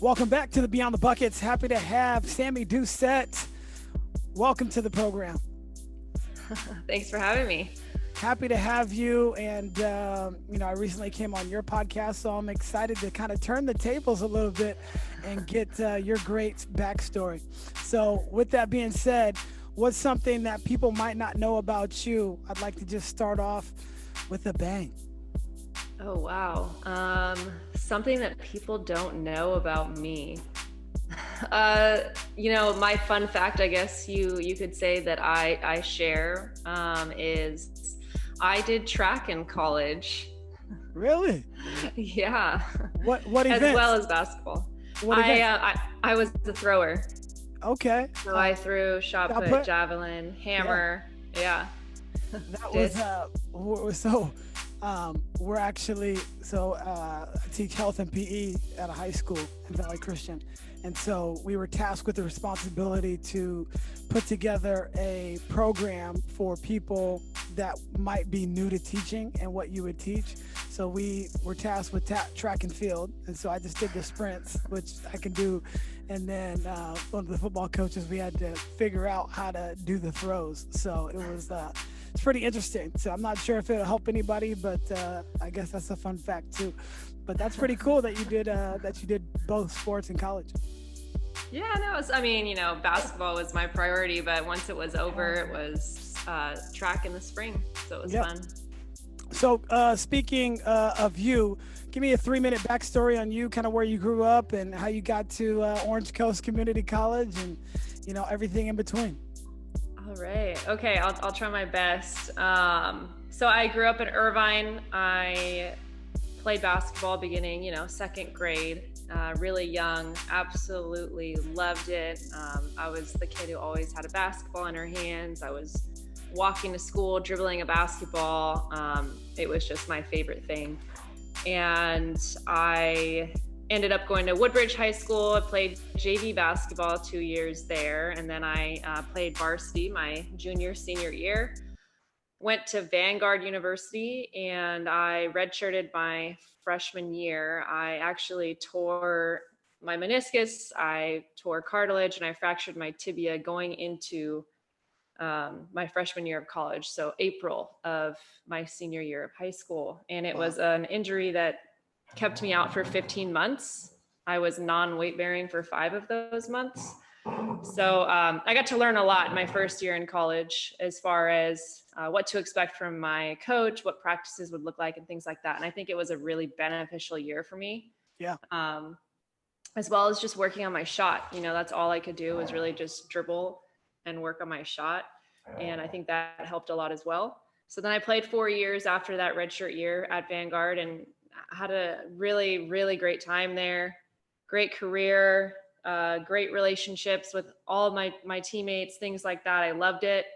Welcome back to the Beyond the Buckets. Happy to have Sammy Doucette. Welcome to the program. Thanks for having me. Happy to have you. And, I recently came on your podcast, so I'm excited to kind of turn the tables a little bit and get your great backstory. So with that being said, what's something that people might not know about you? I'd like to just start off with a bang. Oh, wow. Something that people don't know about me. My fun fact, I guess you could say that I share is I did track in college. Really? Yeah. What events? As well as basketball. I was the thrower. Okay. So I threw shot put, javelin, hammer. Yeah. That was we're actually, I teach health and PE at a high school in Valley Christian. And so we were tasked with the responsibility to put together a program for people that might be new to teaching and what you would teach. So we were tasked with track and field. And so I just did the sprints, which I can do. And then one of the football coaches, we had to figure out how to do the throws. So it was, it's pretty interesting. So I'm not sure if it'll help anybody, but I guess that's a fun fact too. But that's pretty cool that you did both sports in college. Yeah, no, basketball was my priority, but once it was over, it was track in the spring. So it was fun. So speaking of you, give me a 3-minute backstory on you, kind of where you grew up and how you got to Orange Coast Community College and, everything in between. All right. Okay. I'll try my best. So I grew up in Irvine. I played basketball beginning, second grade, really young, absolutely loved it. I was the kid who always had a basketball in her hands. I was walking to school, dribbling a basketball. It was just my favorite thing. And I ended up going to Woodbridge High School. I played JV basketball 2 years there. And then I played varsity my senior year. Went to Vanguard University and I redshirted my freshman year. I actually tore my meniscus, I tore cartilage, and I fractured my tibia going into my freshman year of college. So April of my senior year of high school. And it was an injury that kept me out for 15 months. I was non-weight bearing for 5 of those months. So I got to learn a lot in my first year in college as far as what to expect from my coach, what practices would look like and things like that. And I think it was a really beneficial year for me. Yeah. As well as just working on my shot. That's all I could do was really just dribble and work on my shot. And I think that helped a lot as well. So then I played 4 years after that redshirt year at Vanguard and had a really, really great time there. Great career, great relationships with all of my teammates, things like that. I loved it.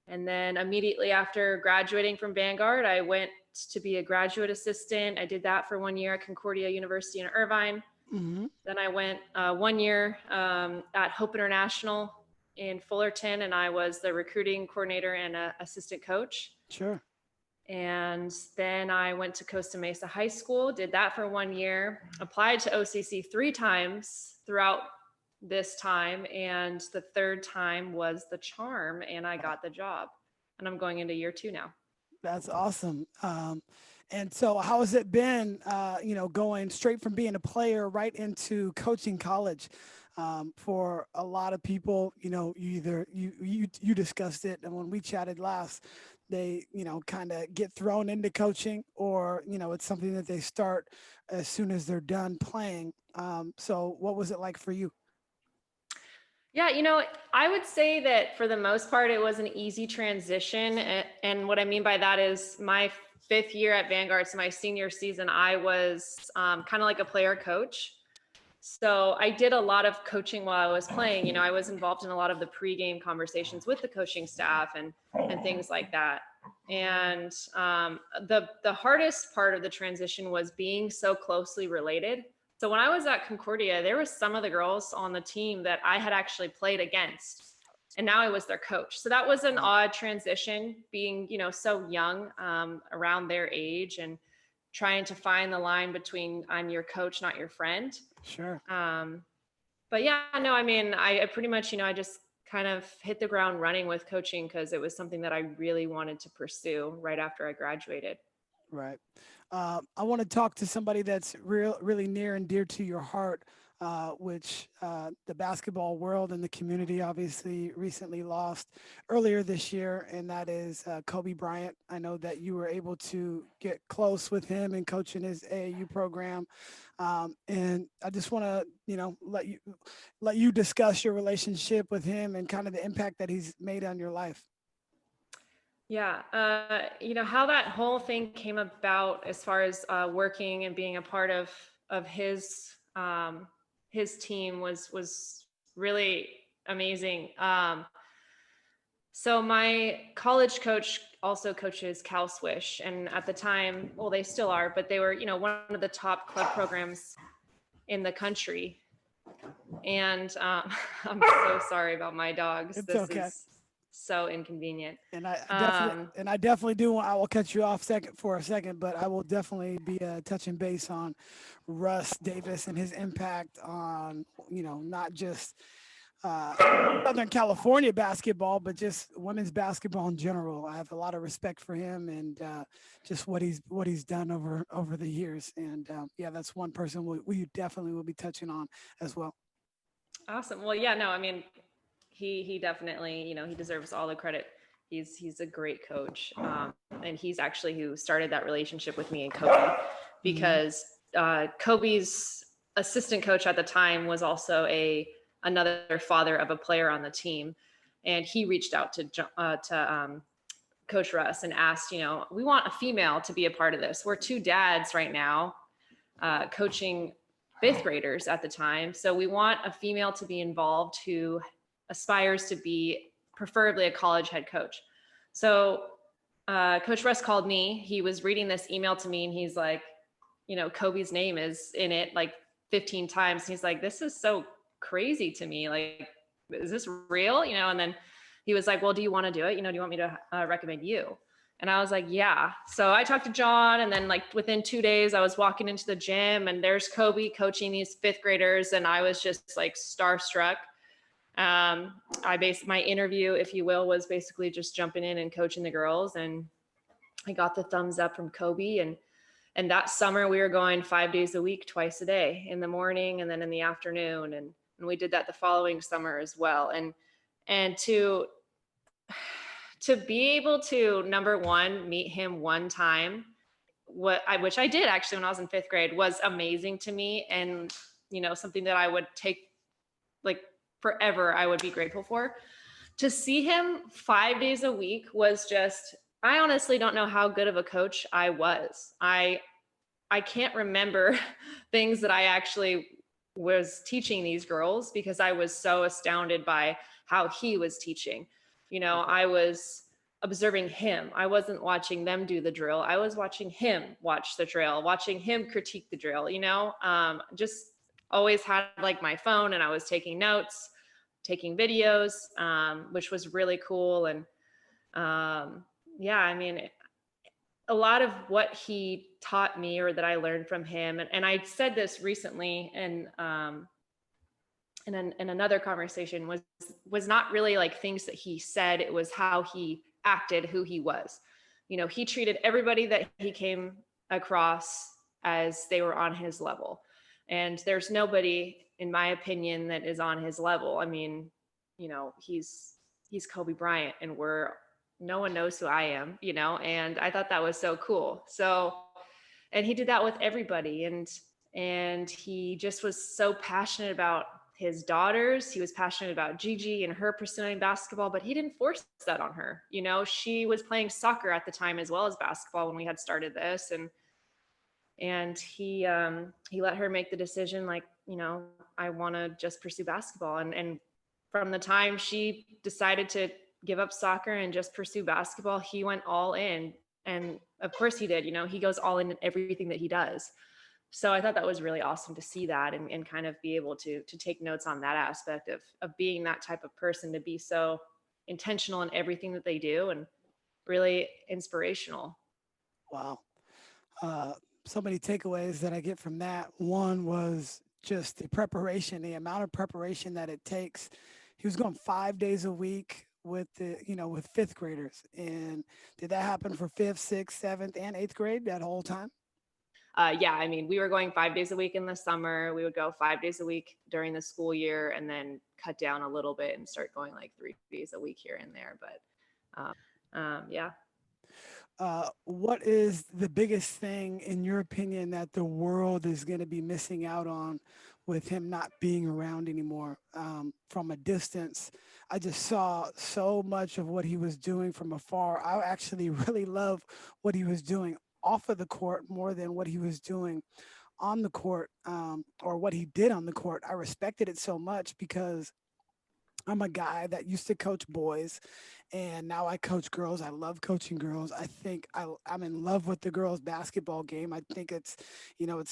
And then immediately after graduating from Vanguard, I went to be a graduate assistant. I did that for 1 year at Concordia University in Irvine. Mm-hmm. Then I went 1 year at Hope International in Fullerton, and I was the recruiting coordinator and assistant coach. Sure. And then I went to Costa Mesa High School, did that for 1 year, applied to OCC 3 times throughout this time. And the third time was the charm and I got the job, and I'm going into year 2 now. That's awesome. And so how has it been, going straight from being a player right into coaching college? For a lot of people, you discussed it. And when we chatted last, they, kind of get thrown into coaching or, it's something that they start as soon as they're done playing. So what was it like for you? Yeah, I would say that for the most part, it was an easy transition. And what I mean by that is my 5th year at Vanguard, so my senior season, I was kind of like a player coach. So I did a lot of coaching while I was playing. I was involved in a lot of the pregame conversations with the coaching staff and things like that. And the hardest part of the transition was being so closely related. So when I was at Concordia, there was some of the girls on the team that I had actually played against, and now I was their coach. So that was an odd transition, being, so young, around their age, and trying to find the line between I'm your coach, not your friend. Sure. But yeah, no, I mean, I pretty much, I just kind of hit the ground running with coaching because it was something that I really wanted to pursue right after I graduated. Right. I want to talk to somebody that's really near and dear to your heart, which the basketball world and the community obviously recently lost earlier this year, and that is Kobe Bryant. I know that you were able to get close with him and coaching his AAU program, and I just want to, let you discuss your relationship with him and kind of the impact that he's made on your life. Yeah, how that whole thing came about as far as working and being a part of his team was really amazing. So my college coach also coaches Cal Swish, and at the time, well, they still are, but they were, one of the top club programs in the country. And I'm so sorry about my dogs. It's this okay. is so inconvenient. And I definitely do want, I will cut you off for a second, but I will definitely be touching base on Russ Davis and his impact on, not just Southern California basketball, but just women's basketball in general. I have a lot of respect for him and just what he's done over the years. And yeah, that's one person we definitely will be touching on as well. Awesome. Well, yeah, no, I mean, he definitely, he deserves all the credit. He's a great coach. And he's actually who started that relationship with me and Kobe, because Kobe's assistant coach at the time was also another father of a player on the team. And he reached out to Coach Russ and asked, we want a female to be a part of this. We're two dads right now coaching fifth graders at the time. So we want a female to be involved who aspires to be preferably a college head coach. So Coach Russ called me. He was reading this email to me and he's like, Kobe's name is in it like 15 times. He's like, this is so crazy to me. Like, is this real? And then he was like, well, do you want to do it? Do you want me to recommend you? And I was like, yeah. So I talked to John, and then like within 2 days I was walking into the gym and there's Kobe coaching these fifth graders. And I was just like starstruck. My interview, if you will, was basically just jumping in and coaching the girls. And I got the thumbs up from Kobe. And that summer we were going 5 days a week, twice a day, in the morning and then in the afternoon. And we did that the following summer as well. And to be able to, number one, meet him one time, which I did actually when I was in fifth grade, was amazing to me. And, something that I would take like forever, I would be grateful for. To see him 5 days a week was just, I honestly don't know how good of a coach I was. I can't remember things that I actually was teaching these girls because I was so astounded by how he was teaching. I was observing him. I wasn't watching them do the drill. I was watching him watch the drill, watching him critique the drill, just always had like my phone and I was taking notes, taking videos, which was really cool. And yeah, I mean, a lot of what he taught me or that I learned from him, and I said this recently in another conversation, was not really like things that he said. It was how he acted, who he was. He treated everybody that he came across as they were on his level. And there's nobody, in my opinion, that is on his level. I mean, he's Kobe Bryant and no one knows who I am, and I thought that was so cool. So, and he did that with everybody. And he just was so passionate about his daughters. He was passionate about Gigi and her pursuing basketball, but he didn't force that on her. She was playing soccer at the time as well as basketball when we had started this. And he let her make the decision, like, I want to just pursue basketball. And from the time she decided to give up soccer and just pursue basketball, he went all in. And of course he did. He goes all in everything that he does. So I thought that was really awesome to see that and kind of be able to take notes on that aspect of being that type of person, to be so intentional in everything that they do and really inspirational. Wow. so many takeaways that I get from that. One was just the preparation, the amount of preparation that it takes. He was going 5 days a week with with fifth graders. And did that happen for fifth, sixth, seventh, and eighth grade that whole time? Yeah, I mean, we were going 5 days a week in the summer. We would go 5 days a week during the school year, and then cut down a little bit and start going like 3 days a week here and there. But yeah. What is the biggest thing, in your opinion, that the world is going to be missing out on with him not being around anymore? From a distance, I just saw so much of what he was doing from afar. I actually really love what he was doing off of the court more than what he was doing on the court, or what he did on the court. I respected it so much because I'm a guy that used to coach boys, and now I coach girls. I love coaching girls. I think I'm in love with the girls' basketball game. I think it's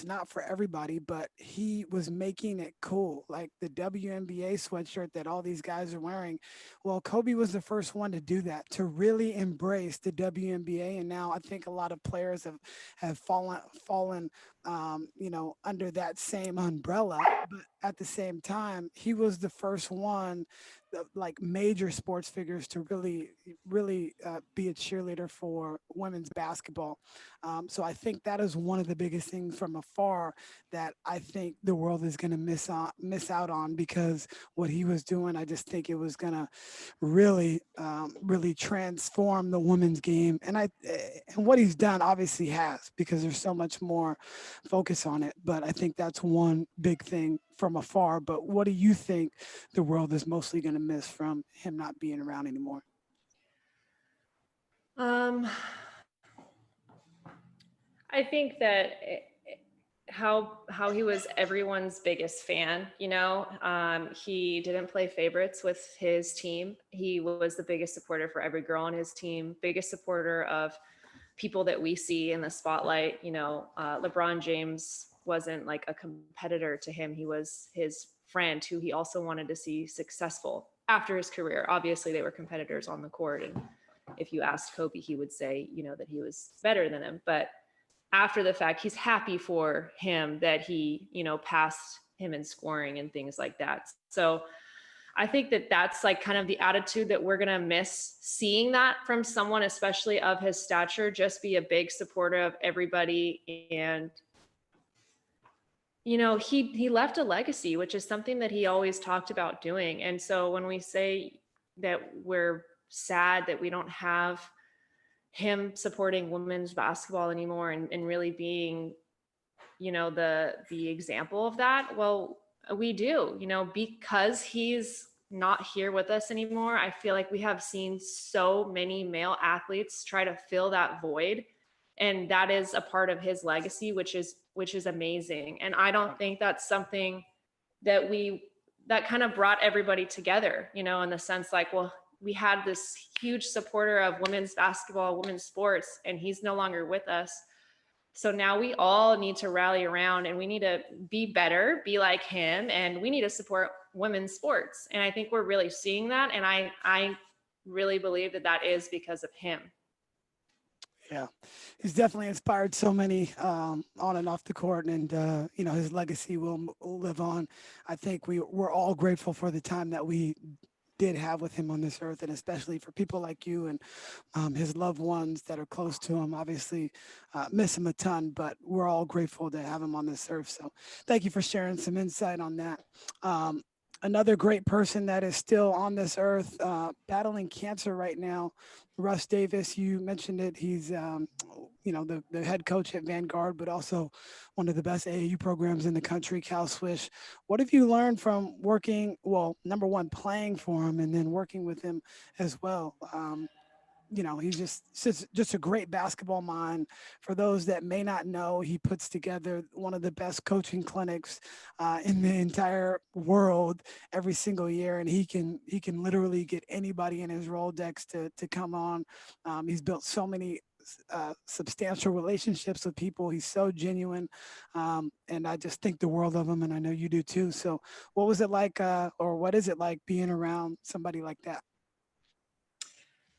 not for everybody, but he was making it cool. Like the WNBA sweatshirt that all these guys are wearing. Well, Kobe was the first one to do that, to really embrace the WNBA. And now I think a lot of players have fallen under that same umbrella. But at the same time, he was the first one, like major sports figures, to really be a cheerleader for women's basketball. So I think that is one of the biggest things from afar that I think the world is going to miss out on, because what he was doing, I just think it was going to really transform the women's game. And what he's done obviously has, because there's so much more focus on it. But I think that's one big thing from afar. But what do you think the world is mostly going to miss from him not being around anymore? I think that how he was everyone's biggest fan. He didn't play favorites with his team. He was the biggest supporter for every girl on his team, biggest supporter of people that we see in the spotlight. LeBron James wasn't like a competitor to him. He was his friend who he also wanted to see successful after his career. Obviously, they were competitors on the court, and if you asked Kobe, he would say, that he was better than him. But after the fact, he's happy for him that he, passed him in scoring and things like that. So I think that that's like kind of the attitude that we're going to miss, seeing that from someone, especially of his stature, just be a big supporter of everybody. And, he left a legacy, which is something that he always talked about doing. And so when we say that we're sad that we don't have him supporting women's basketball anymore and really being, the example of that, well, we do, because he's not here with us anymore. I feel like we have seen so many male athletes try to fill that void, and that is a part of his legacy, which is amazing. And I don't think that's something that kind of brought everybody together, in the sense like, well, we had this huge supporter of women's basketball, women's sports, and he's no longer with us. So now we all need to rally around, and we need to be better, be like him, and we need to support women's sports. And I think we're really seeing that. And I really believe that is because of him. Yeah, he's definitely inspired so many on and off the court, and his legacy will live on. I think we're all grateful for the time that we did have with him on this earth, and especially for people like you and his loved ones that are close to him. Obviously, miss him a ton, but we're all grateful to have him on this earth. So thank you for sharing some insight on that. Another great person that is still on this earth, battling cancer right now, Russ Davis. You mentioned it. He's, the head coach at Vanguard, but also one of the best AAU programs in the country, Cal Swish. What have you learned from working, well, number one, playing for him, and then working with him as well? He's just a great basketball mind. For those that may not know, he puts together one of the best coaching clinics in the entire world every single year, and he can literally get anybody in his Rolodex to come on. He's built so many substantial relationships with people. He's so genuine, and I just think the world of him, and I know you do too. So what was it like, or what is it like being around somebody like that?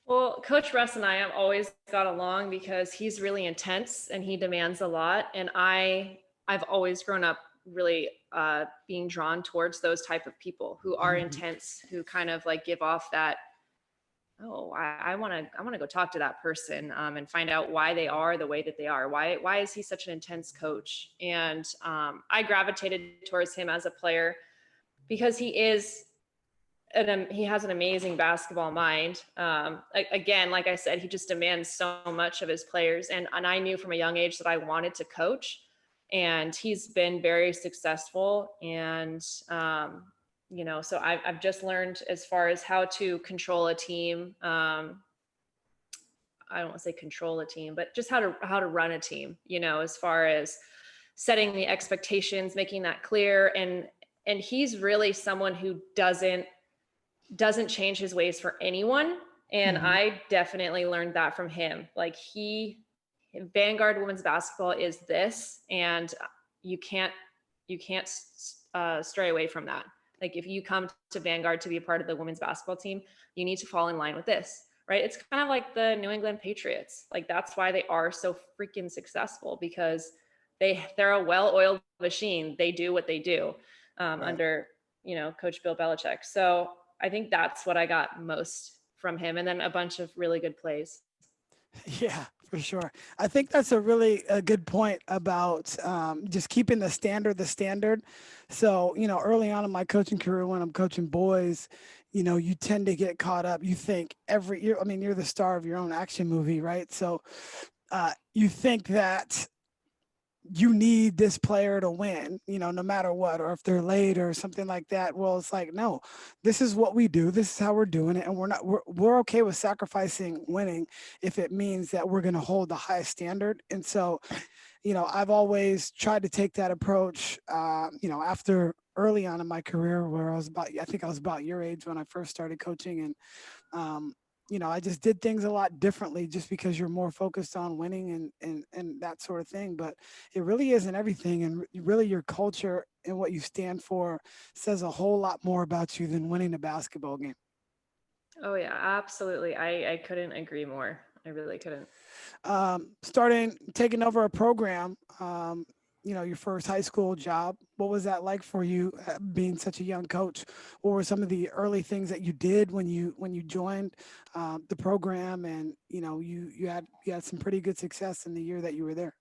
Well, Coach Russ and I have always got along because he's really intense and he demands a lot. And I've always grown up really being drawn towards those type of people who are Mhm. intense, who kind of like give off that, oh, I want to go talk to that person and find out why they are the way that they are. Why is he such an intense coach? And I gravitated towards him as a player because he has an amazing basketball mind. Again, like I said, he just demands so much of his players. And I knew from a young age that I wanted to coach, and he's been very successful. And, so I've just learned as far as how to control a team. I don't want to say control a team, but just how to run a team, as far as setting the expectations, making that clear. And he's really someone who doesn't change his ways for anyone. And Mhm. I definitely learned that from him. Like Vanguard women's basketball is this, and you can't stray away from that. Like if you come to Vanguard to be a part of the women's basketball team, you need to fall in line with this, right? It's kind of like the New England Patriots. Like that's why they are so freaking successful, because they're a well-oiled machine. They do what they do Right. under Coach Bill Belichick. So I think that's what I got most from him, and then a bunch of really good plays. Yeah, for sure. I think that's a good point about just keeping the standard the standard. So, early on in my coaching career, when I'm coaching boys, you tend to get caught up. You think every year, I mean, you're the star of your own action movie, right? So you think that you need this player to win, no matter what, or if they're late or something like that. Well, it's like, no, this is what we do. This is how we're doing it. And we're okay with sacrificing winning if it means that we're going to hold the highest standard. And so, I've always tried to take that approach, after early on in my career where I think I was about your age when I first started coaching. And, I just did things a lot differently just because you're more focused on winning and that sort of thing. But it really isn't everything. And really your culture and what you stand for says a whole lot more about you than winning a basketball game. Oh yeah, absolutely. I couldn't agree more. I really couldn't. Taking over a program, your first high school job. What was that like for you, being such a young coach? What were some of the early things that you did when you joined the program, and you had some pretty good success in the year that you were there?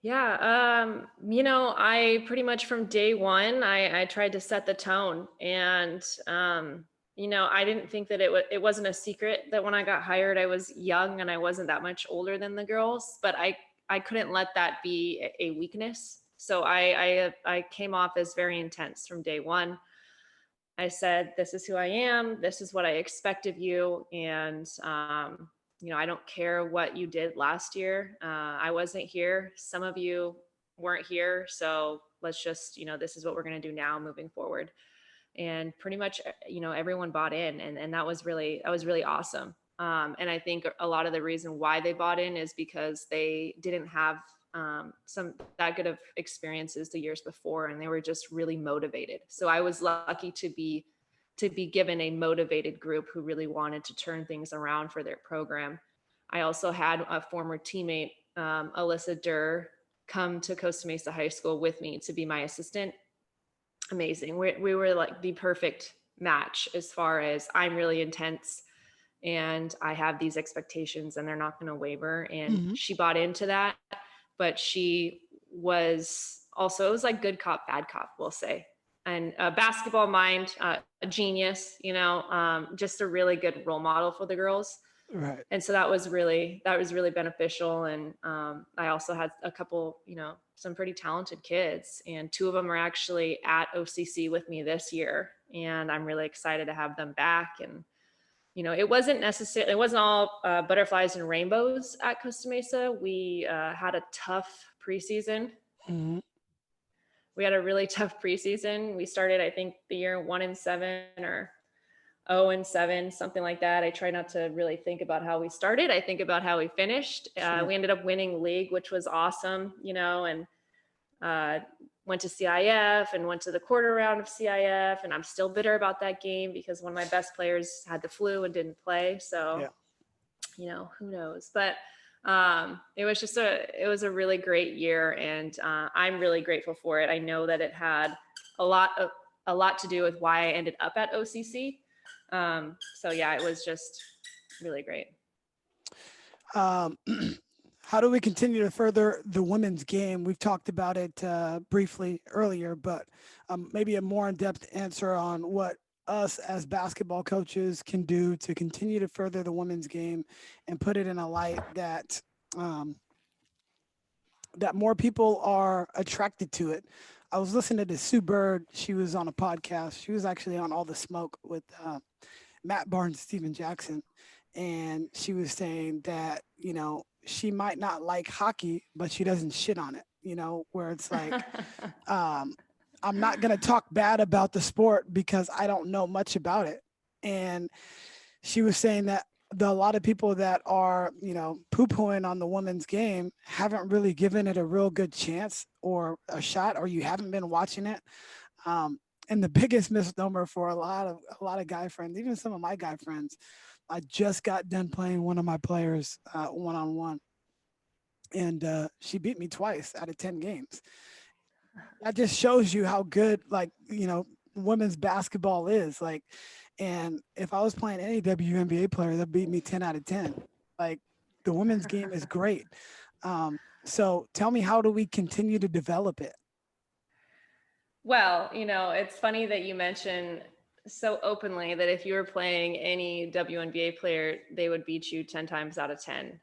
Yeah, I pretty much from day one, I tried to set the tone, and I didn't think that it wasn't a secret that when I got hired, I was young and I wasn't that much older than the girls, but I couldn't let that be a weakness. So I came off as very intense from day one. I said, this is who I am. This is what I expect of you. And, I don't care what you did last year. I wasn't here. Some of you weren't here. So let's just, this is what we're going to do now moving forward. And pretty much, everyone bought in, and that was really awesome. And I think a lot of the reason why they bought in is because they didn't have some that good of experiences the years before, and they were just really motivated. So I was lucky to be given a motivated group who really wanted to turn things around for their program. I also had a former teammate, Alyssa Durr, come to Costa Mesa High School with me to be my assistant. Amazing. We were like the perfect match as far as I'm really intense and I have these expectations and they're not going to waver. And Hmm. she bought into that, but she was also, it was like good cop, bad cop, we'll say. And a basketball mind, a genius, just a really good role model for the girls. Right. And so that was really beneficial. And I also had a couple, some pretty talented kids, and two of them are actually at OCC with me this year, and I'm really excited to have them back. And it wasn't all butterflies and rainbows at Costa Mesa. We had a tough preseason. Hmm. We had a really tough preseason. We started, I think, the year 1-7 or 0-7, something like that. I try not to really think about how we started. I think about how we finished. Sure. We ended up winning league, which was awesome, and went to CIF and went to the quarter round of CIF, and I'm still bitter about that game because one of my best players had the flu and didn't play. So, who knows? But it was a really great year, and I'm really grateful for it. I know that it had a lot to do with why I ended up at OCC. It was just really great. How do we continue to further the women's game? We've talked about it briefly earlier, but maybe a more in-depth answer on what us as basketball coaches can do to continue to further the women's game and put it in a light that that more people are attracted to it. I was listening to Sue Bird. She was on a podcast. She was actually on All the Smoke with Matt Barnes, Steven Jackson. And she was saying that, she might not like hockey, but she doesn't shit on it, where it's like, I'm not going to talk bad about the sport because I don't know much about it. And she was saying that a lot of people that are, poo-pooing on the women's game haven't really given it a real good chance or a shot, or you haven't been watching it. And the biggest misnomer for a lot of guy friends, even some of my guy friends, I just got done playing one of my players one-on-one, and she beat me twice out of 10 games. That just shows you how good, women's basketball is. And if I was playing any WNBA player, they'll beat me 10 out of 10. The women's game is great. So tell me, how do we continue to develop it? Well, it's funny that you mention so openly that if you were playing any WNBA player, they would beat you 10 times out of 10.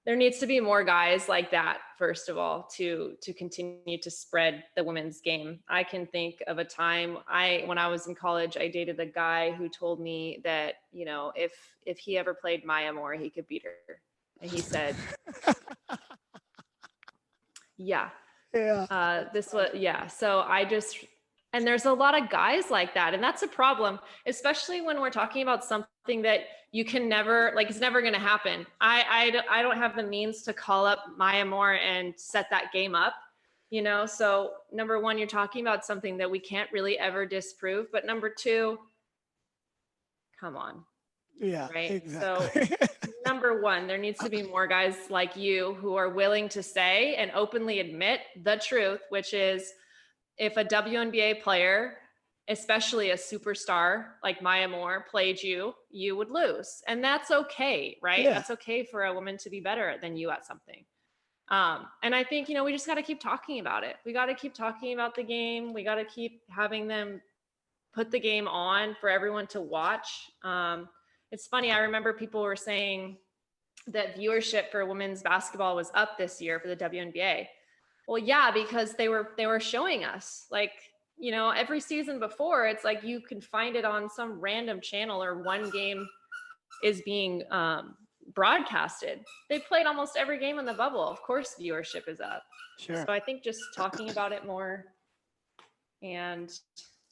There needs to be more guys like that, first of all, to continue to spread the women's game. I can think of a time when I was in college, I dated a guy who told me that, if he ever played Maya Moore, he could beat her. And he said, yeah. So and there's a lot of guys like that. And that's a problem, especially when we're talking about something that you can never, it's never going to happen. I don't have the means to call up Maya Moore and set that game up, So number one, you're talking about something that we can't really ever disprove. But number two, come on. Yeah. Right. Exactly. So number one, there needs to be more guys like you who are willing to say and openly admit the truth, which is, if a WNBA player, especially a superstar like Maya Moore, played you, you would lose. And that's okay, right? Yeah. That's okay for a woman to be better than you at something. And I think, we just got to keep talking about it. We got to keep talking about the game. We got to keep having them put the game on for everyone to watch. It's funny. I remember people were saying that viewership for women's basketball was up this year for the WNBA. Well, yeah, because they were showing us, every season before, it's like you can find it on some random channel or one game is being broadcasted. They played almost every game in the bubble. Of course, viewership is up. Sure. So I think just talking about it more and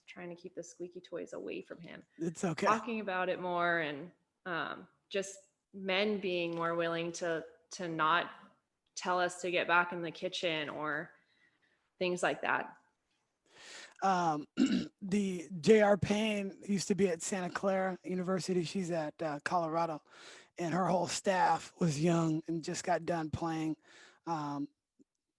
trying to keep the squeaky toys away from him. It's okay. Talking about it more and just men being more willing to not tell us to get back in the kitchen or things like that. The J.R. Payne used to be at Santa Clara University. She's at Colorado, and her whole staff was young and just got done playing.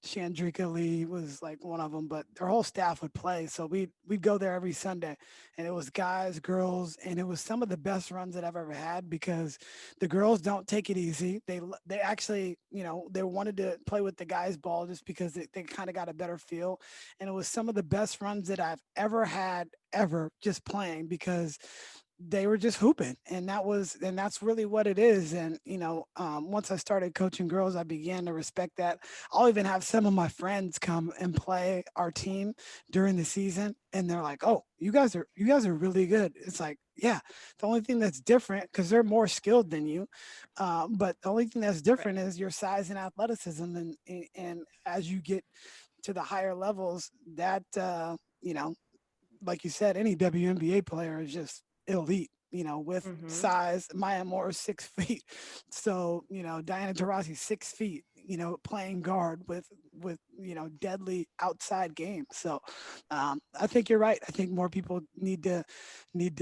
Chandrika Lee was one of them, but their whole staff would play. So we'd go there every Sunday, and it was guys, girls, and it was some of the best runs that I've ever had because the girls don't take it easy. They actually, they wanted to play with the guys' ball just because they kind of got a better feel. And it was some of the best runs that I've ever had just playing because they were just hooping, and that's really what it is. And once I started coaching girls, I began to respect that. I'll even have some of my friends come and play our team during the season, and they're like, "Oh, you guys are really good." It's like, yeah, the only thing that's different, because they're more skilled than you, but the only thing that's different is your size and athleticism, and as you get to the higher levels, that like you said, any WNBA player is just elite, with size. Maya Moore is 6 feet. So, Diana Taurasi 6 feet. playing guard with deadly outside games. So I think you're right. I think more people need to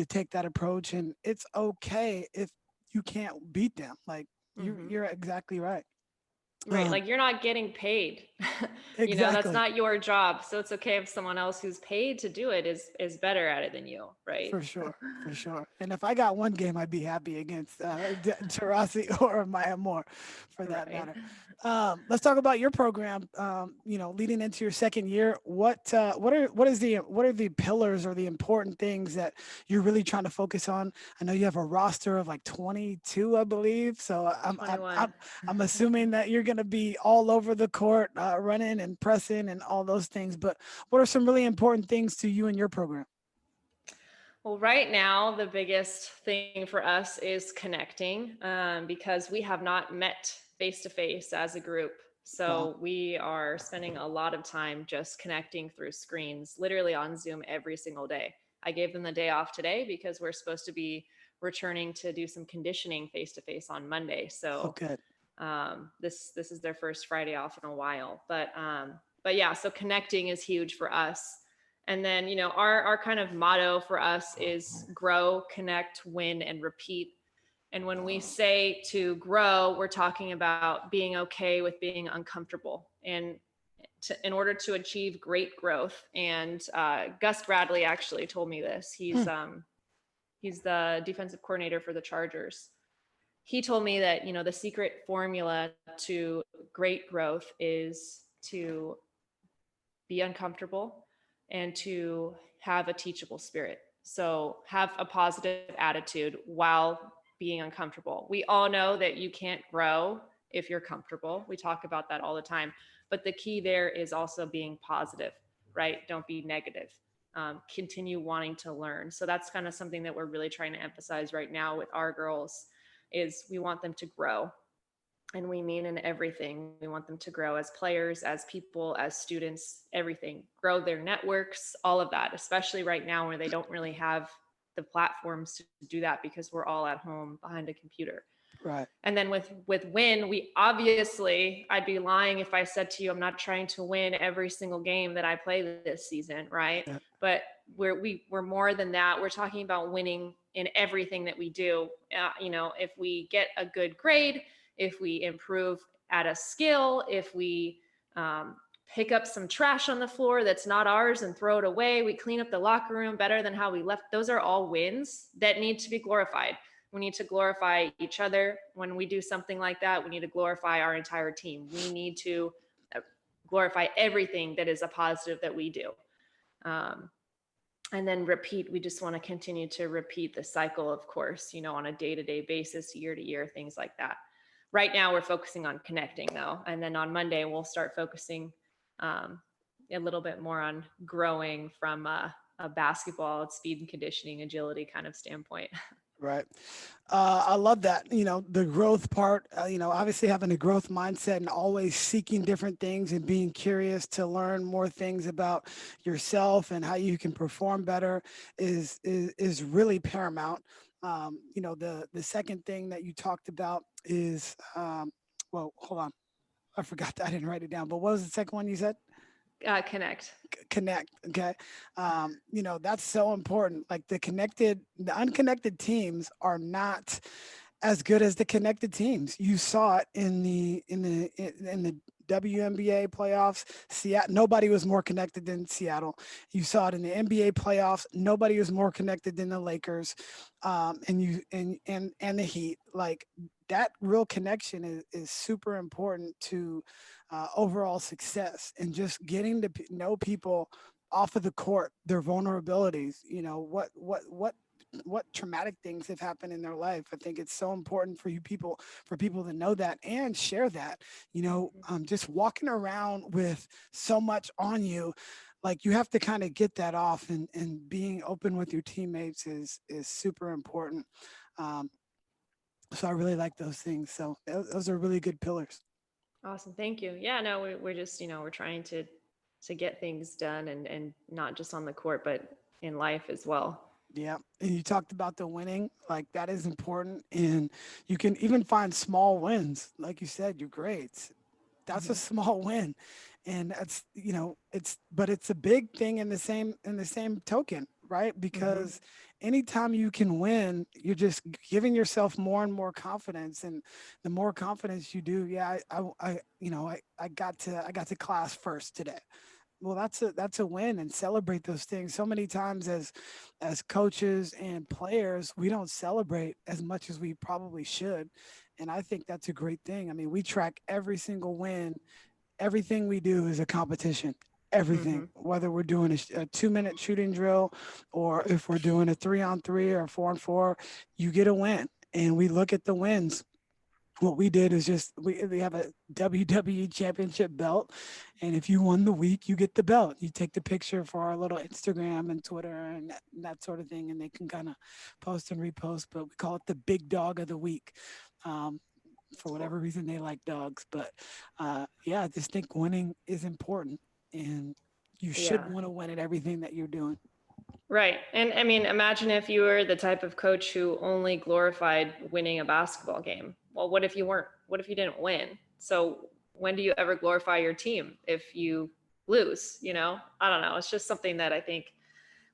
take that approach, and it's okay if you can't beat them. Like you're exactly right. Right. Like you're not getting paid. That's Exactly. not your job. So it's okay if someone else who's paid to do it is better at it than you, right? For sure, for sure. And if I got one game, I'd be happy against Tarasi or Maya Moore, for that Right. matter. Let's talk about your program. Leading into your second year, what are the pillars or the important things that you're really trying to focus on? I know you have a roster of like 22, I believe. So I'm 21. I'm assuming that you're going to be all over the court, running and pressing and all those things. But what are some really important things to you and your program? Well, right now, the biggest thing for us is connecting because we have not met face to face as a group. Wow. So we are spending a lot of time just connecting through screens, literally on Zoom every single day. I gave them the day off today because we're supposed to be returning to do some conditioning face to face on Monday. So Okay. this is their first Friday off in a while. But yeah, so connecting is huge for us. And then, our kind of motto for us is grow, connect, win, and repeat. And when we say to grow, we're talking about being okay with being uncomfortable and in order to achieve great growth. And Gus Bradley actually told me this. He's the defensive coordinator for the Chargers. He told me that, the secret formula to great growth is to be uncomfortable and to have a teachable spirit. So have a positive attitude while being uncomfortable. We all know that you can't grow if you're comfortable. We talk about that all the time. But the key there is also being positive, right? Don't be negative. Continue wanting to learn. So that's kind of something that we're really trying to emphasize right now with our girls is we want them to grow. And we mean in everything. We want them to grow as players, as people, as students, everything. Grow their networks, all of that, especially right now where they don't really have the platforms to do that because we're all at home behind a computer. Right. And then with win, we obviously, I'd be lying if I said to you, I'm not trying to win every single game that I play this season, right? Yeah. But we're more than that. We're talking about winning in everything that we do. If we get a good grade, if we improve at a skill, if we pick up some trash on the floor that's not ours and throw it away, we clean up the locker room better than how we left. Those are all wins that need to be glorified. We need to glorify each other. When we do something like that, we need to glorify our entire team. We need to glorify everything that is a positive that we do. And then repeat. We just want to continue to repeat the cycle, of course, on a day-to-day basis, year-to-year, things like that. Right now, we're focusing on connecting, though. And then on Monday, we'll start focusing a little bit more on growing from a basketball, speed and conditioning, agility kind of standpoint. Right. I love that, the growth part, obviously having a growth mindset and always seeking different things and being curious to learn more things about yourself and how you can perform better is really paramount. The second thing that you talked about is, well, hold on. I forgot that. I didn't write it down, but what was the second one you said? Connect. Connect. Okay. That's so important. Like the unconnected teams are not as good as the connected teams. You saw it in the WNBA playoffs. Seattle, nobody was more connected than Seattle. You saw it in the NBA playoffs. Nobody was more connected than the Lakers, and the Heat. Like that real connection is super important to overall success, and just getting to know people off of the court, their vulnerabilities. What traumatic things have happened in their life. I think it's so important for people to know that and share that. Just walking around with so much on you, like you have to kind of get that off, and being open with your teammates is super important. So I really like those things. So those are really good pillars. Awesome. Thank you. Yeah, no, we're just, we're trying to get things done and not just on the court, but in life as well. Yeah. And you talked about the winning, like that is important. And you can even find small wins. Like you said, your grades. that's a small win. And that's, but it's a big thing in the same token, right? Because anytime you can win, you're just giving yourself more and more confidence. And the more confidence you do, I got to class first today. Well, that's a win, and celebrate those things. So many times as coaches and players, we don't celebrate as much as we probably should. And I think that's a great thing. I mean, we track every single win. Everything we do is a competition. Everything, whether we're doing a 2-minute shooting drill, or if we're doing a 3-on-3 or 4-on-4, you get a win. And we look at the wins. What we did is just we have a WWE championship belt, and if you won the week, you get the belt. You take the picture for our little Instagram and Twitter and that sort of thing, and they can kind of post and repost. But we call it the big dog of the week. For whatever reason, they like dogs. But I just think winning is important, and you should want to win at everything that you're doing. Right. And I mean, imagine if you were the type of coach who only glorified winning a basketball game. Well, what if you weren't? What if you didn't win? So when do you ever glorify your team if you lose? I don't know. It's just something that I think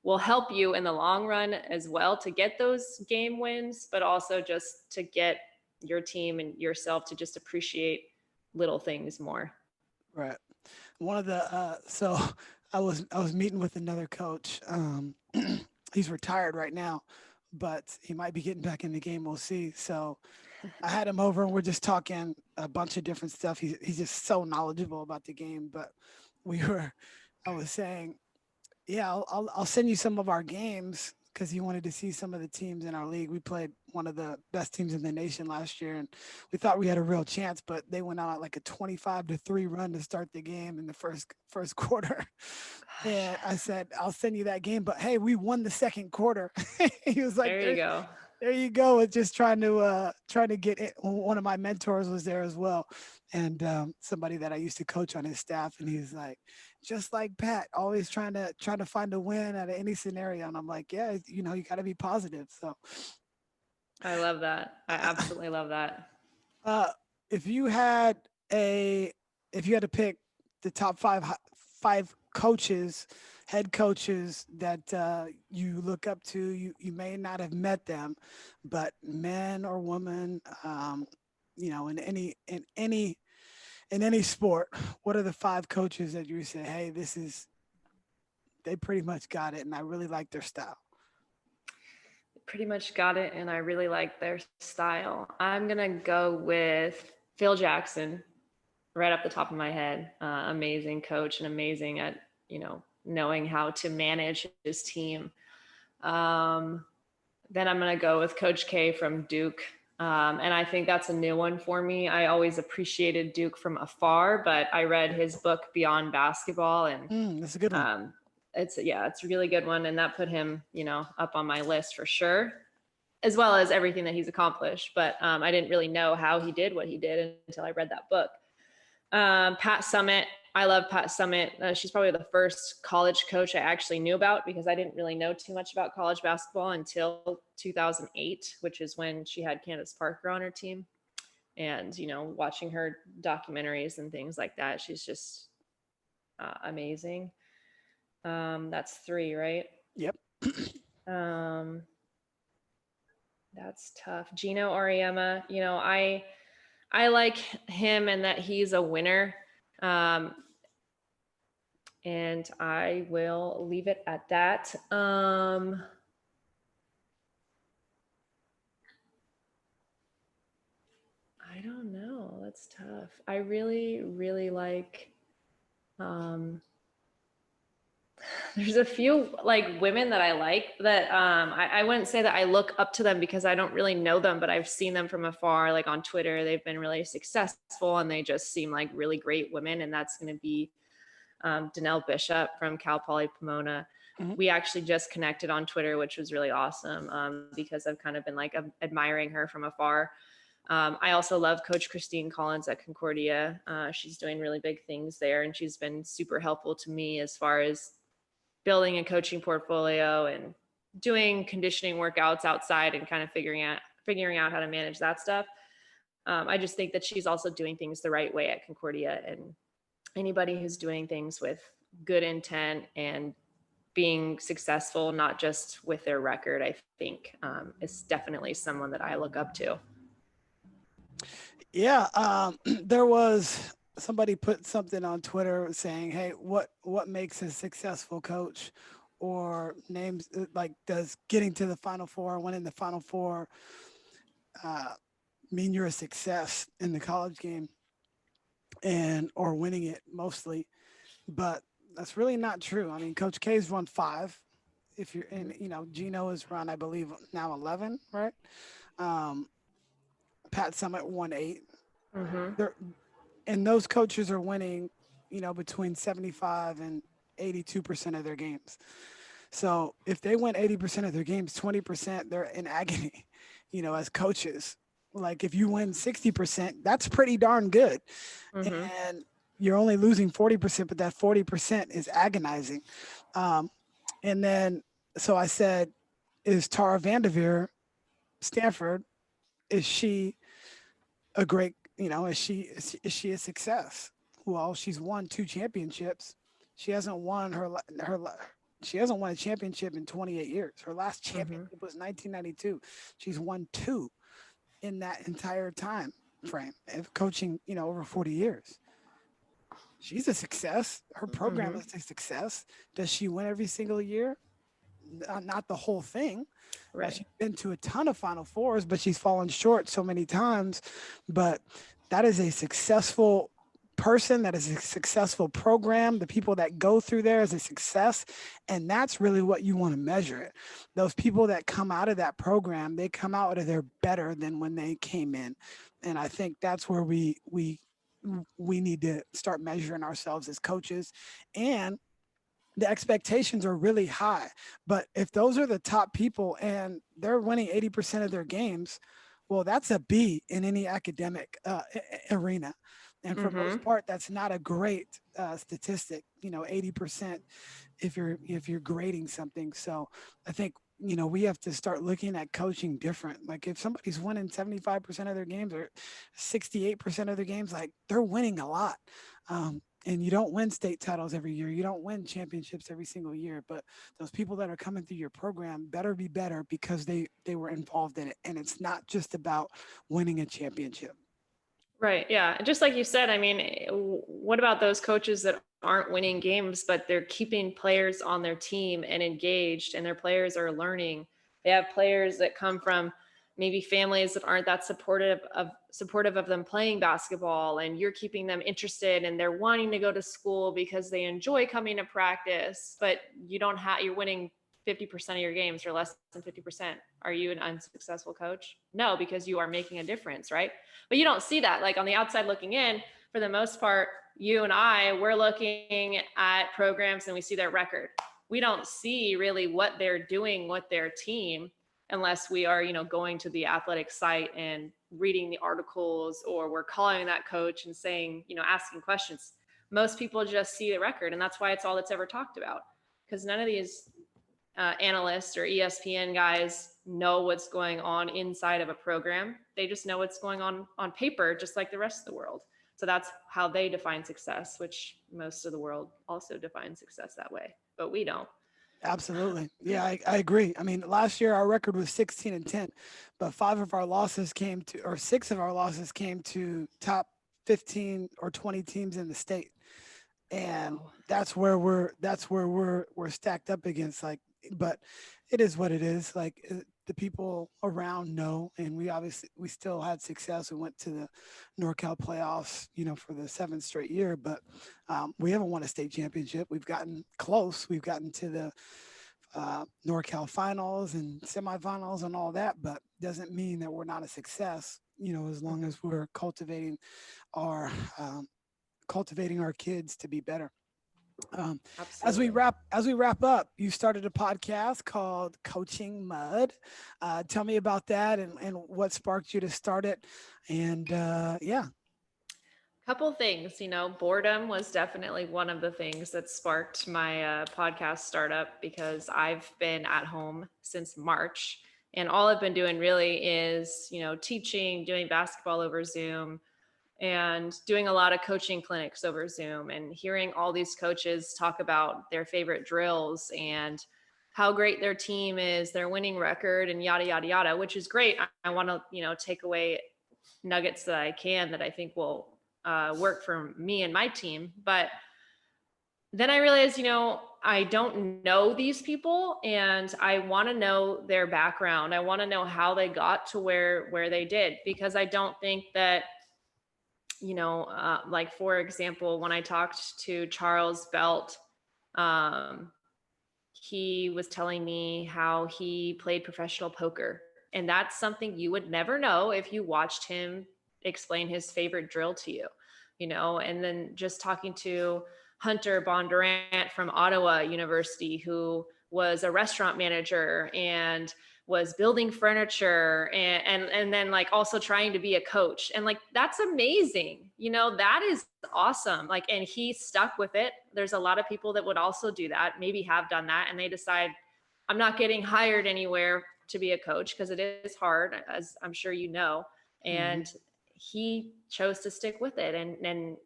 will help you in the long run as well to get those game wins, but also just to get your team and yourself to just appreciate little things more. Right. One of the so I was meeting with another coach. He's retired right now, but he might be getting back in the game. We'll see. So I had him over, and we're just talking a bunch of different stuff. He's just so knowledgeable about the game. But I was saying, I'll send you some of our games, because he wanted to see some of the teams in our league. We played one of the best teams in the nation last year, and we thought we had a real chance, but they went out like a 25-3 run to start the game in the first quarter. And I said, I'll send you that game, but hey, we won the second quarter. He was like, there you go. There you go. It's just trying to get it. One of my mentors was there as well, and somebody that I used to coach on his staff, and he's like, just like Pat, always trying to find a win out of any scenario. And I'm like, yeah, you got to be positive. So I love that. I absolutely love that. If you had to pick the top five coaches, head coaches that you look up to, you may not have met them, but men or women, in any sport, what are the 5 coaches that you say, hey, they pretty much got it, and I really like their style? Pretty much got it, and I really like their style. I'm gonna go with Phil Jackson, right off the top of my head. Amazing coach and amazing at knowing how to manage his team. Then I'm gonna go with Coach K from Duke. And I think that's a new one for me. I always appreciated Duke from afar, but I read his book Beyond Basketball, and that's a good one. It's a really good one. And that put him, up on my list for sure, as well as everything that he's accomplished. But I didn't really know how he did what he did until I read that book. Pat Summitt. I love Pat Summitt. She's probably the first college coach I actually knew about, because I didn't really know too much about college basketball until 2008, which is when she had Candace Parker on her team. And, watching her documentaries and things like that, she's just amazing. That's 3, right? Yep. That's tough. Gino Auriemma, I like him and that he's a winner. And I will leave it at that. I don't know. That's tough. I really, really like, there's a few women that I like that I wouldn't say that I look up to them because I don't really know them, but I've seen them from afar, on Twitter. They've been really successful and they just seem like really great women. And that's going to be Danelle Bishop from Cal Poly Pomona. Mm-hmm. We actually just connected on Twitter, which was really awesome because I've kind of been admiring her from afar. I also love Coach Christine Collins at Concordia. She's doing really big things there, and she's been super helpful to me as far as building a coaching portfolio and doing conditioning workouts outside and kind of figuring out how to manage that stuff. I just think that she's also doing things the right way at Concordia, and anybody who's doing things with good intent and being successful, not just with their record, I think is definitely someone that I look up to. Yeah, there was somebody put something on Twitter saying, "Hey, what makes a successful coach?" Or names like, does getting to the Final Four, winning the Final Four, mean you're a success in the college game, and or winning it mostly? But that's really not true. I mean, Coach K's won 5. If you're in, Gino has run, I believe, now 11, right? Um, Pat Summitt won 8. Mm-hmm. They're, and those coaches are winning, between 75 and 82% of their games. So if they win 80% of their games, 20%, they're in agony, as coaches. Like if you win 60%, that's pretty darn good. Mm-hmm. And you're only losing 40%, but that 40% is agonizing. And then, so I said, is Tara Vanderveer, Stanford, is she a great, is she a success? Well, she's won 2 championships. She hasn't won she hasn't won a championship in 28 years. Her last championship was 1992. She's won 2 in that entire time frame of coaching, over 40 years. She's a success. Her program is a success. Does she win every single year? Not the whole thing. Right. She's been to a ton of Final Fours, but she's fallen short so many times. But that is a successful person. That is a successful program. The people that go through there is a success. And that's really what you want to measure it. Those people that come out of that program, they come out of there better than when they came in. And I think that's where we need to start measuring ourselves as coaches. And the expectations are really high. But if those are the top people and they're winning 80% of their games, well, that's a B in any academic arena. And for most part, that's not a great statistic, 80% if you're grading something. So I think, we have to start looking at coaching different. Like if somebody's winning 75% of their games or 68% of their games, like they're winning a lot. And you don't win state titles every year. You don't win championships every single year. But those people that are coming through your program better be better because they were involved in it. And it's not just about winning a championship. Right. Yeah. And just like you said, I mean, what about those coaches that aren't winning games, but they're keeping players on their team and engaged, and their players are learning? They have players that come from maybe families that aren't that supportive of them playing basketball, and you're keeping them interested and they're wanting to go to school because they enjoy coming to practice, but you're winning 50% of your games or less than 50%. Are you an unsuccessful coach? No, because you are making a difference, right? But you don't see that. Like on the outside looking in, for the most part, you and we're looking at programs and we see their record. We don't see really what they're doing with their team unless we are, going to the athletic site and reading the articles, or we're calling that coach and saying, asking questions. Most people just see the record, and that's why it's all that's ever talked about, because none of these analysts or ESPN guys know what's going on inside of a program. They just know what's going on paper, just like the rest of the world. So that's how they define success, which most of the world also defines success that way, but we don't. Absolutely. Yeah, I agree. I mean, last year our record was 16-10, but 6 of our losses came to top 15 or 20 teams in the state. And that's where we're stacked up against, like, but it is what it is. Like the people around know, and we still had success. We went to the NorCal playoffs, for the 7th straight year, but we haven't won a state championship. We've gotten close. We've gotten to the NorCal finals and semifinals and all that, but doesn't mean that we're not a success, as long as we're cultivating our kids to be better. As we wrap up, you started a podcast called Coaching Mud. Tell me about that and what sparked you to start it. And Couple things, boredom was definitely one of the things that sparked my podcast startup, because I've been at home since March And all I've been doing really is, teaching, doing basketball over Zoom, and doing a lot of coaching clinics over Zoom, and hearing all these coaches talk about their favorite drills and how great their team is, their winning record, and yada, yada, yada, which is great. I want to, take away nuggets that I can that I think will work for me and my team. But then I realized, I don't know these people, and I want to know their background. I want to know how they got to where they did, because I don't think that, like, for example, when I talked to Charles Belt, he was telling me how he played professional poker. And that's something you would never know if you watched him explain his favorite drill to you, and then just talking to Hunter Bondurant from Ottawa University, who was a restaurant manager and was building furniture, and then like also trying to be a coach. And like, that's amazing. That is awesome. Like, and he stuck with it. There's a lot of people that would also do that, maybe have done that, and they decide, I'm not getting hired anywhere to be a coach, because it is hard, as I'm sure and he chose to stick with it. And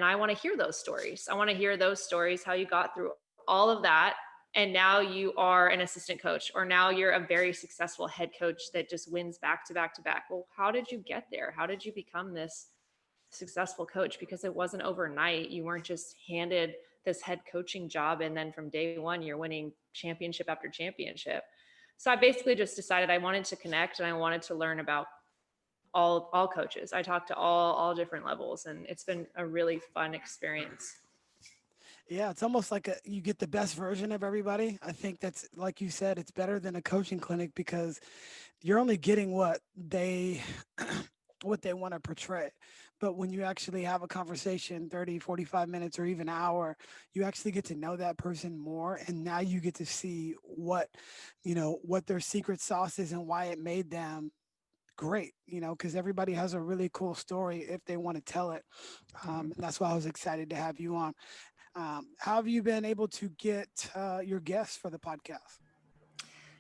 I want to hear those stories. I want to hear those stories, how you got through all of that, and now you are an assistant coach, or now you're a very successful head coach that just wins back to back to back. Well, how did you get there? How did you become this successful coach? Because it wasn't overnight. You weren't just handed this head coaching job, and then from day one, you're winning championship after championship. So I basically just decided I wanted to connect, and I wanted to learn about all coaches. I talked to all different levels, and it's been a really fun experience. Yeah, it's almost like you get the best version of everybody. I think that's, like you said, it's better than a coaching clinic, because you're only getting what they want to portray. But when you actually have a conversation, 30, 45 minutes, or even an hour, you actually get to know that person more. And now you get to see what their secret sauce is and why it made them great, because everybody has a really cool story if they want to tell it. And that's why I was excited to have you on. How have you been able to get your guests for the podcast?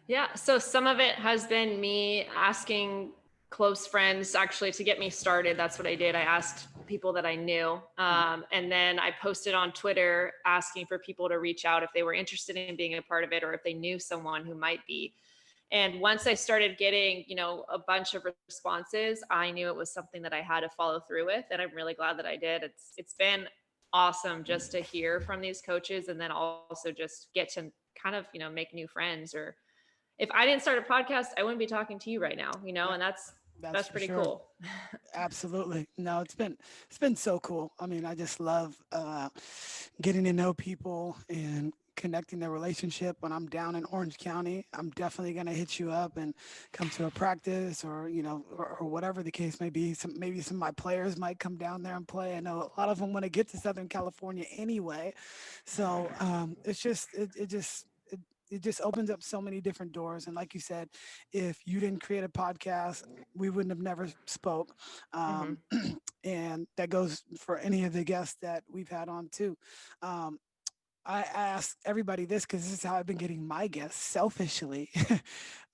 Yeah, so some of it has been me asking close friends actually to get me started. That's what I did. I asked people that I knew. And then I posted on Twitter asking for people to reach out if they were interested in being a part of it, or if they knew someone who might be. And once I started getting, a bunch of responses, I knew it was something that I had to follow through with. And I'm really glad that I did. It's been awesome just to hear from these coaches, and then also just get to kind of, make new friends. Or if I didn't start a podcast, I wouldn't be talking to you right now, and that's pretty sure. cool. Absolutely. No, it's been so cool. I mean, I just love getting to know people and connecting their relationship. When I'm down in Orange County, I'm definitely going to hit you up and come to a practice, or, or whatever the case may be. Maybe some of my players might come down there and play. I know a lot of them want to get to Southern California anyway. So it's just, it just opens up so many different doors. And like you said, if you didn't create a podcast, we wouldn't have never spoke. And that goes for any of the guests that we've had on too. I ask everybody this, because this is how I've been getting my guests selfishly.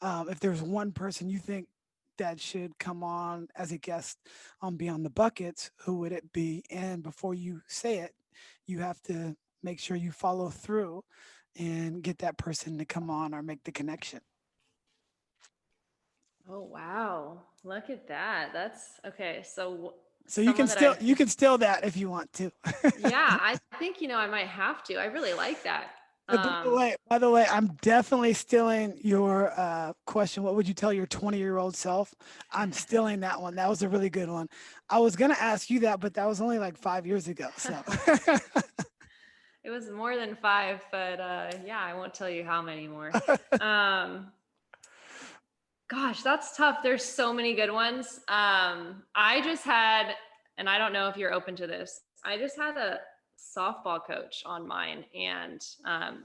If there's one person you think that should come on as a guest on Beyond the Buckets, who would it be? And before you say it, you have to make sure you follow through and get that person to come on or make the connection. Oh, wow. Look at that. That's okay. So you can steal that if you want to. Yeah, I think, I might have to. I really like that. By the way, I'm definitely stealing your question. What would you tell your 20-year-old self? I'm stealing that one. That was a really good one. I was going to ask you that, but that was only like 5 years ago. So it was more than 5, but yeah, I won't tell you how many more. Gosh, that's tough. There's so many good ones. I just had, and I don't know if you're open to this, I just had a softball coach on mine, and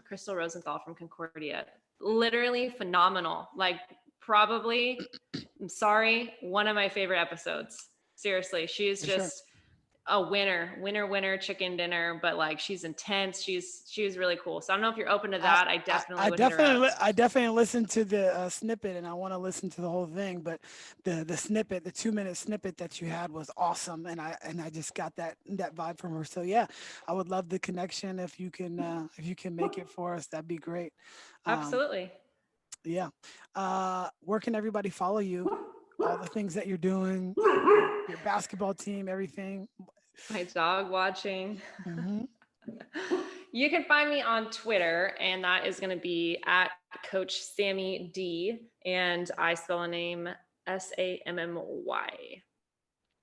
Crystal Rosenthal from Concordia. Literally phenomenal. Like, probably, I'm sorry, one of my favorite episodes. Seriously, she is just a winner chicken dinner, but like she's intense. She was really cool. So I don't know if you're open to that. I definitely would hit her up. I definitely listened to the snippet, and I want to listen to the whole thing. But the snippet, the 2-minute snippet that you had was awesome, and I just got that vibe from her. So yeah, I would love the connection if you can make it for us. That'd be great. Absolutely. Yeah. Where can everybody follow you? All the things that you're doing, your basketball team, everything. My dog watching. Mm-hmm. You can find me on Twitter, and that is going to be at Coach Sammy D, and I spell a name Sammy.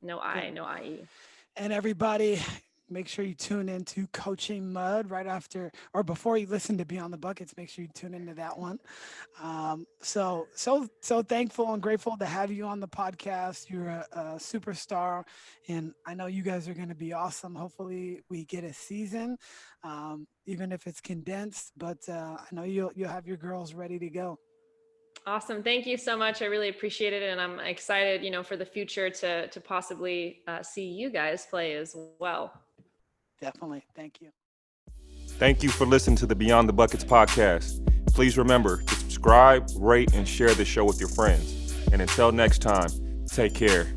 No I, no IE. And everybody, make sure you tune into Coaching Mud right after or before you listen to Beyond the Buckets. Make sure you tune into that one. So thankful and grateful to have you on the podcast. You're a superstar, and I know you guys are going to be awesome. Hopefully we get a season, even if it's condensed, but I know you'll have your girls ready to go. Awesome. Thank you so much. I really appreciate it. And I'm excited, for the future to possibly see you guys play as well. Definitely. Thank you. Thank you for listening to the Beyond the Buckets podcast. Please remember to subscribe, rate, and share the show with your friends. And until next time, take care.